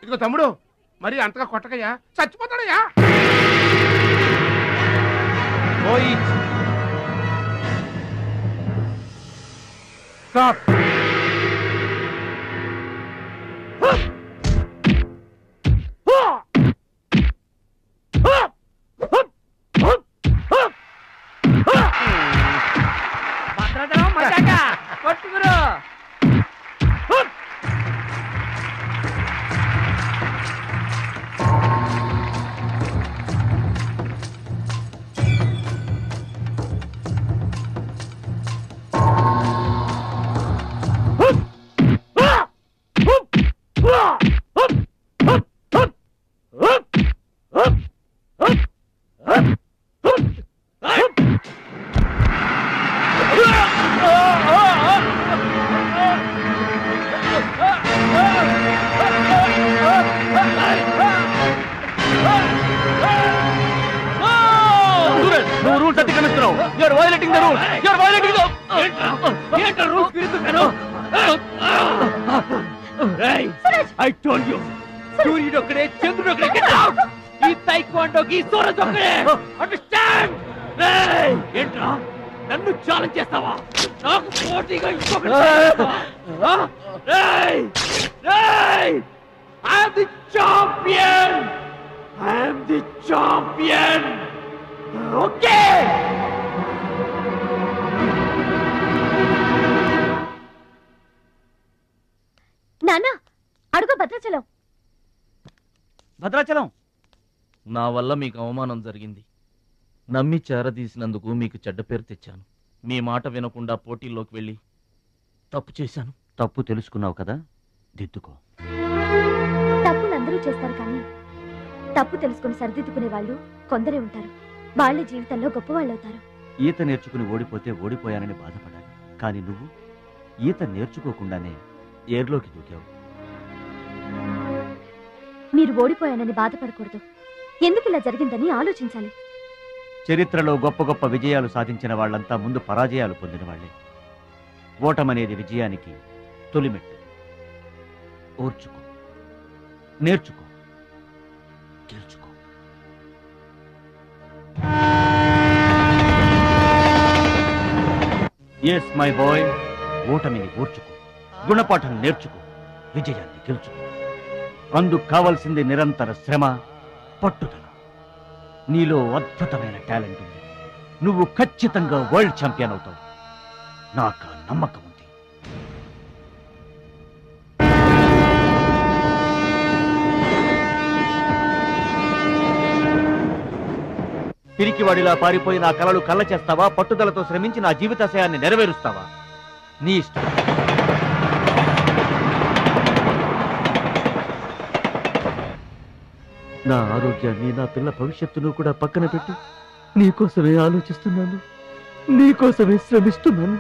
ఇదిగో తమ్ముడు, మరి అంతగా కొట్టకయ్యా, చచ్చిపోతాడయ్యా. నన్ను ఛాలెంజ్ చేస్తావా? నాకు పోటీగా ఓకే. నాన్న అడుగు భద్రాచలం. భద్రాచలం, నా వల్ల మీకు అవమానం జరిగింది. నమ్మి చేరదీసినందుకు మీకు చెడ్డ పేరు తెచ్చాను. మీ మాట వినకుండా పోటీల్లోకి వెళ్ళి తప్పు చేశాను. తప్పు తెలుసుకున్నావు కదా, దిద్దుకో. తప్పులు అందరూ చేస్తారు, కానీ తప్పు తెలుసుకుని సరిదిద్దుకునే వాళ్ళు కొందరే ఉంటారు. వాళ్ళ జీవితంలో గొప్పవాళ్ళు అవుతారు. ఈత నేర్చుకుని ఓడిపోతే ఓడిపోయానని బాధపడాలి, కానీ నువ్వు ఈత నేర్చుకోకుండానే ఏర్లోకి దూకావు. మీరు ఓడిపోయానని బాధపడకూడదు. ఎందుకు ఇలా జరిగిందని ఆలోచించాలి. చరిత్రలో గొప్ప గొప్ప విజయాలు సాధించిన వాళ్ళంతా ముందు పరాజయాలు పొందిన వాళ్లే. ఓటమనేది విజయానికి తొలిమెట్టు. ఓర్చుకో, నేర్చుకో, గెలుచుకో. ఎస్ మై బాయ్, ఓటమిని ఓర్చుకో, గుణపాఠం నేర్చుకో, విజయాన్ని గెలుచుకో. అందుకు కావాల్సింది నిరంతర శ్రమ, పట్టుదల. నీలో అద్భుతమైన టాలెంట్ ఉంది. నువ్వు ఖచ్చితంగా వరల్డ్ ఛాంపియన్ అవుతావు. నాకు నమ్మకం ఉంది. పిరికివాడిలా పారిపోయి నా కలలు కళ్ళ చేస్తావా? పట్టుదలతో శ్రమించి నా జీవితాశయాన్ని నెరవేరుస్తావా? నీ ఇష్టం. నా ఆరోగ్యాన్ని, నా పిల్ల భవిష్యత్తును కూడా పక్కన పెట్టి నీకోసమే ఆలోచిస్తున్నాను, నీకోసమే శ్రమిస్తున్నాను.